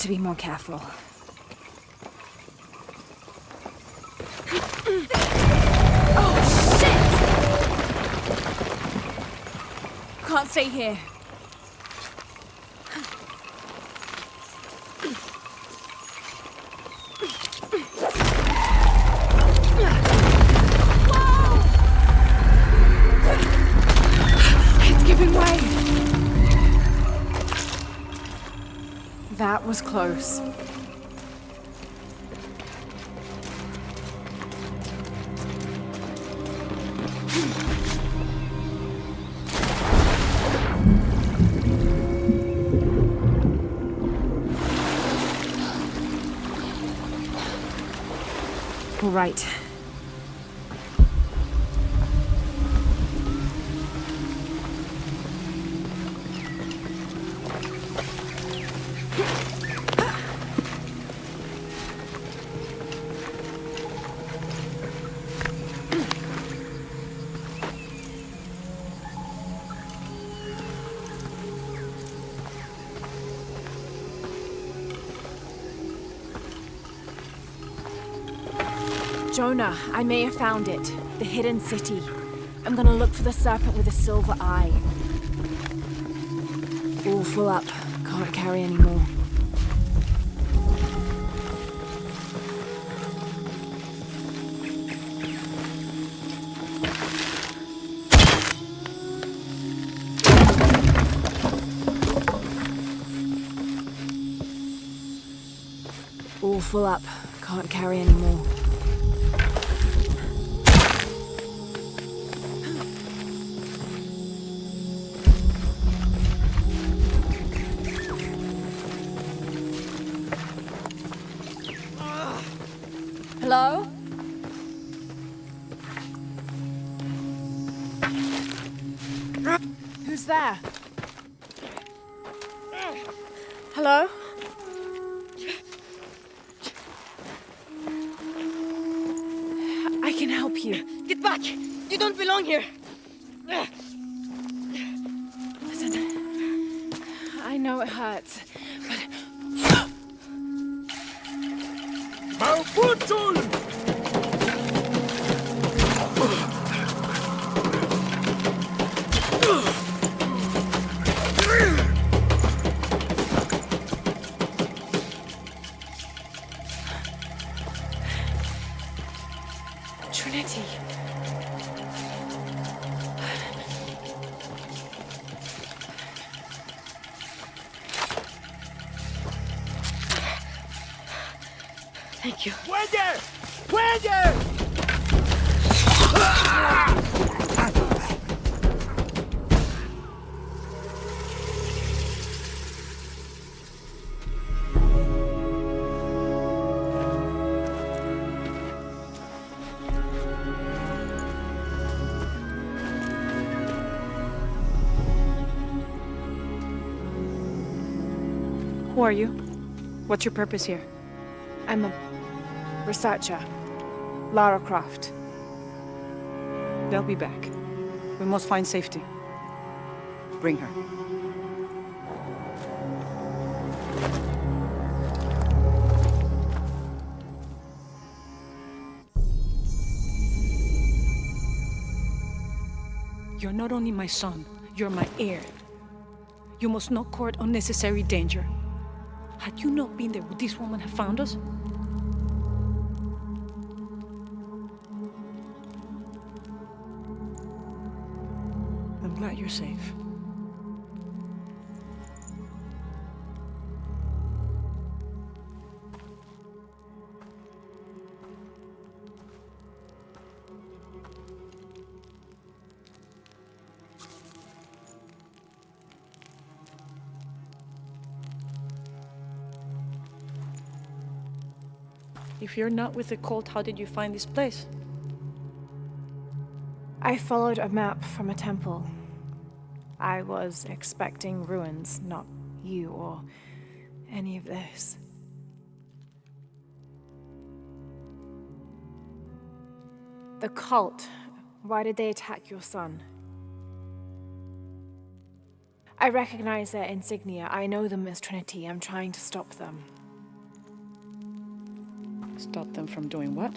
to be more careful. Oh, shit! Can't stay here. That was close. All right. Jonah, I may have found it. The hidden city. I'm gonna look for the serpent with a silver eye. All full up. Can't carry any more. All full up. Can't carry any more. Hello? Who's there? Hello? I can help you. Get back! You don't belong here! Listen, I know it hurts, but... Trinity. Thank you. ¡Cuelle! ¡Cuelle! Who are you? What's your purpose here? I'm a researcher. Lara Croft. They'll be back. We must find safety. Bring her. You're not only my son, you're my heir. You must not court unnecessary danger. Had you not been there, would this woman have found us? I'm glad you're safe. If you're not with the cult, how did you find this place? I followed a map from a temple. I was expecting ruins, not you or any of this. The cult, why did they attack your son? I recognize their insignia. I know them as Trinity. I'm trying to stop them. Stop them from doing what?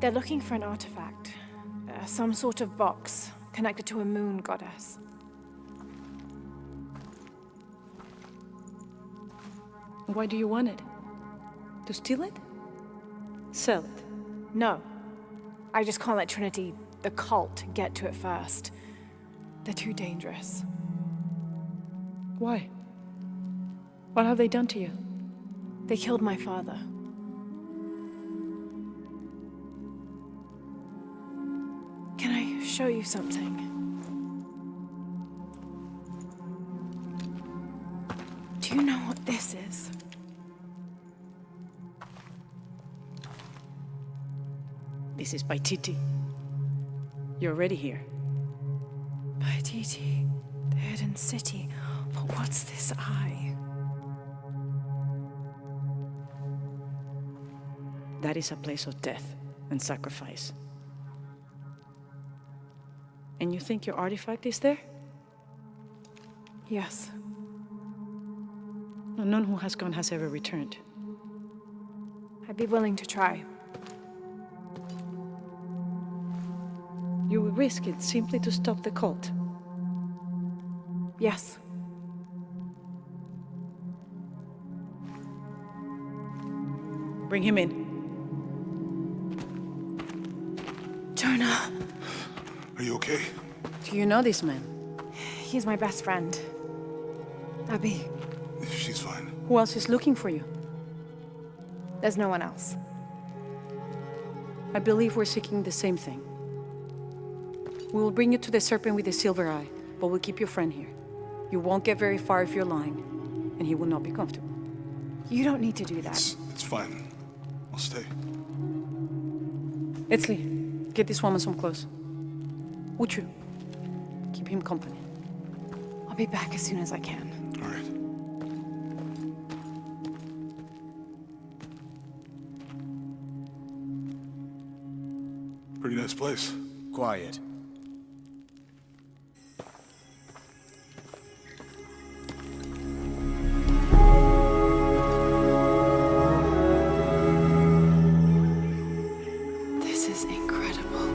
They're looking for an artifact. Some sort of box connected to a moon goddess. Why do you want it? To steal it? Sell it? No. I just can't let Trinity, the cult, get to it first. They're too dangerous. Why? What have they done to you? They killed my father. Can I show you something? Do you know what this is? This is Paititi. You're already here. Paititi, the hidden city. But what's this eye? That is a place of death and sacrifice. And you think your artifact is there? Yes. No, none who has gone has ever returned. I'd be willing to try. You would risk it simply to stop the cult. Yes. Bring him in. Jonah. Are you okay? Do you know this man? He's my best friend. Abby, She's fine. Who else is looking for you? there's no one else. I believe we're seeking the same thing. We will bring you to the serpent with the silver eye, but we'll keep your friend here. You won't get very far if you're lying, and he will not be comfortable. You don't need to do that. It's fine. I'll stay. Etzli, get this woman some clothes. Uchu, keep him company. I'll be back as soon as I can. All right. Pretty nice place. Quiet. This is incredible.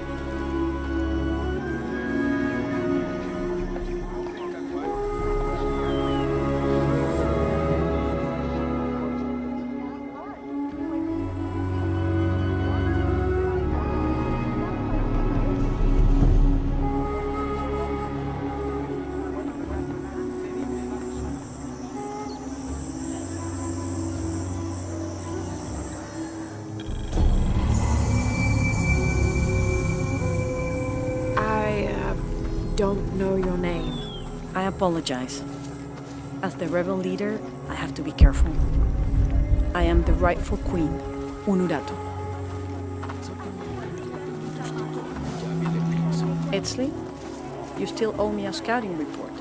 Don't know your name. I apologize. As the rebel leader, I have to be careful. I am the rightful queen, Unuratu. Etzli, you still owe me a scouting report.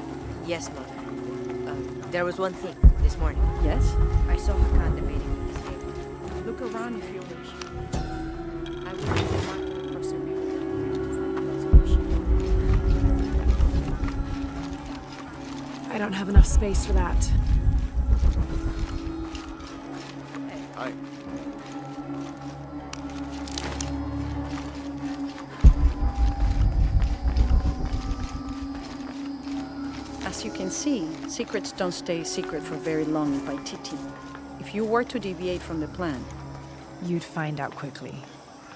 Yes, Mother. There was one thing this morning. Yes? I saw Hakan debating with his neighbor. Look around if you wish. I will be the market person I don't have enough space for that. Hi. As you can see, secrets don't stay secret for very long in Paititi. If you were to deviate from the plan, You'd find out quickly.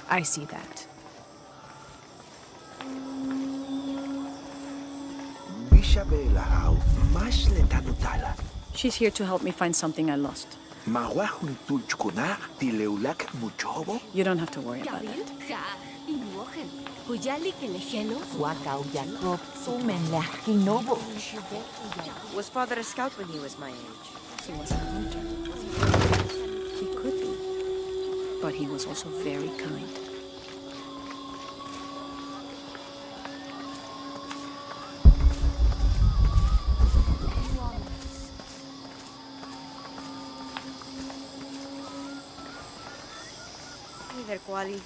I see that. Bishabelahau masle tanutala. she's here to help me find something I lost. Mawahun tulchkuna tileulak muchobo. You don't have to worry about it. Was father a scout when he was my age? He was a hunter. He could be, but he was also very kind. Hey there, Kuali.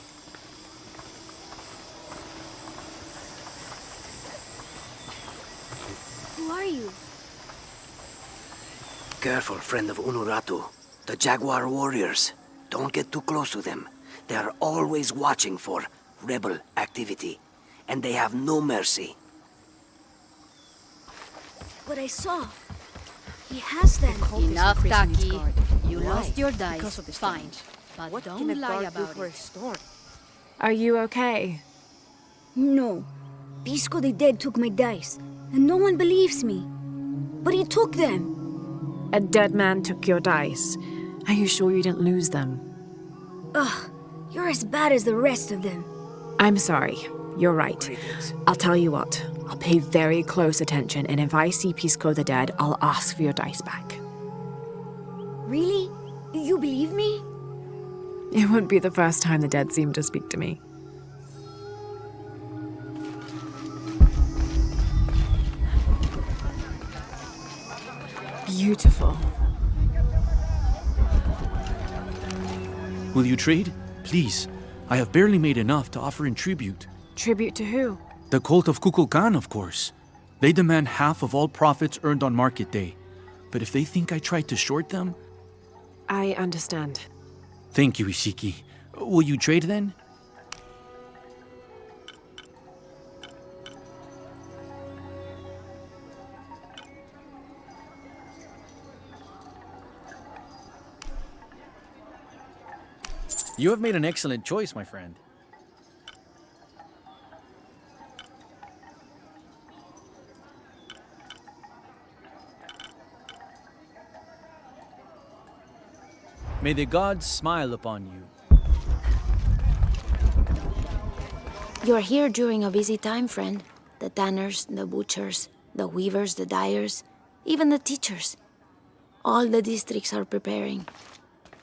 careful, friend of Unuratu. The Jaguar warriors. Don't get too close to them. They are always watching for rebel activity. And they have no mercy. But I saw. He has them. Enough, increasing its Taki. guard. You Why? lost your Because dice. of this Fine. damage. But What don't can a lie guard do about for a it. storm? Are you okay? No. Basecamp took my dice, and no one believes me. But he took them. A dead man took your dice. Are you sure you didn't lose them? Ugh, you're as bad as the rest of them. I'm sorry. You're right. I'll tell you what. I'll pay very close attention, and if I see Pisco the Dead, I'll ask for your dice back. Really? You believe me? It wouldn't be the first time the dead seemed to speak to me. Beautiful. Will you trade? Please. I have barely made enough to offer in tribute. Tribute to who? The cult of Kukulkan, of course. They demand half of all profits earned on market day. But if they think I tried to short them... I understand. Thank you, Ishiki. Will you trade then? You have made an excellent choice, my friend. May the gods smile upon you. You're here during a busy time, friend. The tanners, the butchers, the weavers, the dyers, even the teachers. All the districts are preparing.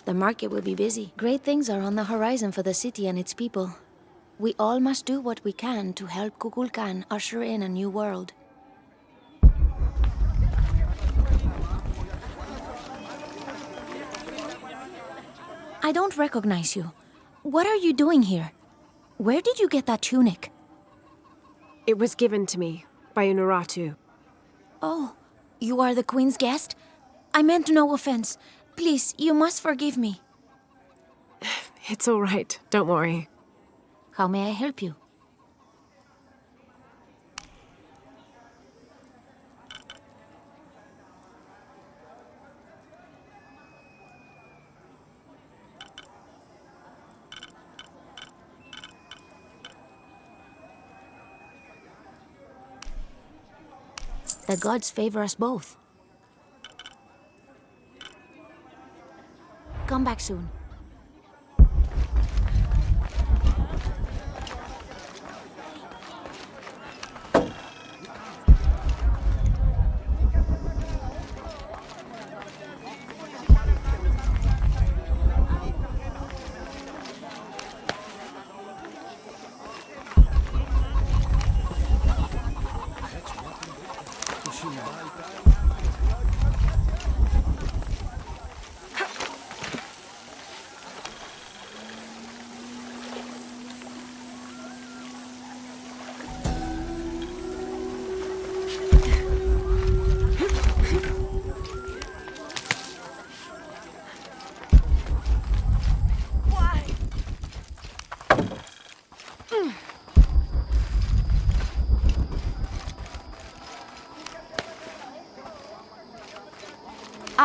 The market will be busy. Great things are on the horizon for the city and its people. We all must do what we can to help Kukulkan usher in a new world. I don't recognize you. What are you doing here? Where did you get that tunic? It was given to me by Unuratu. Oh, you are the Queen's guest? I meant no offense. Please, you must forgive me. It's all right. Don't worry. How may I help you? The gods favor us both. Come back soon.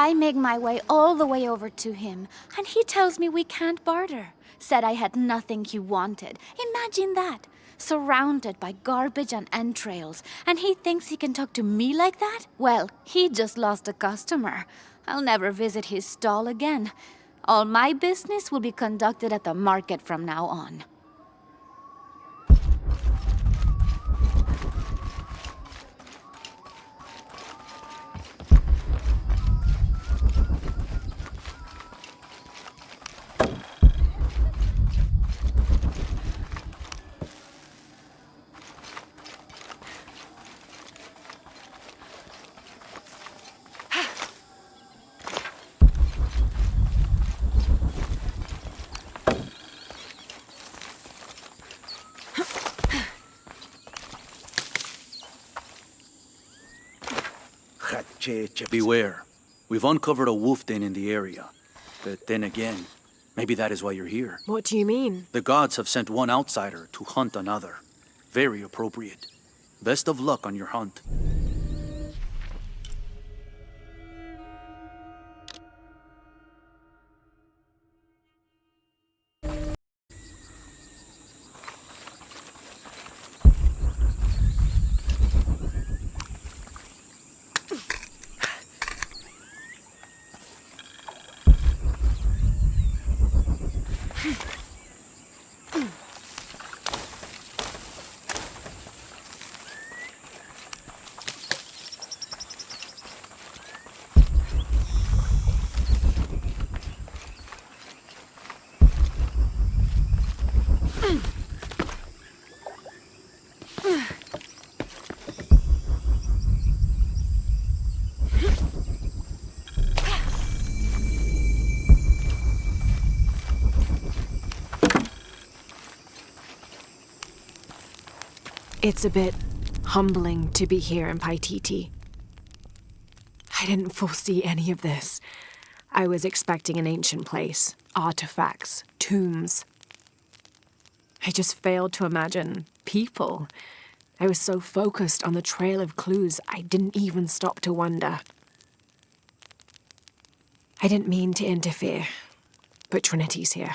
I make my way all the way over to him, and he tells me we can't barter. Said I had nothing he wanted. Imagine that. Surrounded by garbage and entrails, and he thinks he can talk to me like that? Well, he just lost a customer. I'll never visit his stall again. All my business will be conducted at the market from now on. Hache Beware. We've uncovered a wolf den in the area. But then again, maybe that is why you're here. What do you mean? The gods have sent one outsider to hunt another. Very appropriate. Best of luck on your hunt. It's a bit humbling to be here in Paititi. I didn't foresee any of this. I was expecting an ancient place, artifacts, tombs. I just failed to imagine people. I was so focused on the trail of clues, I didn't even stop to wonder. I didn't mean to interfere, but Trinity's here.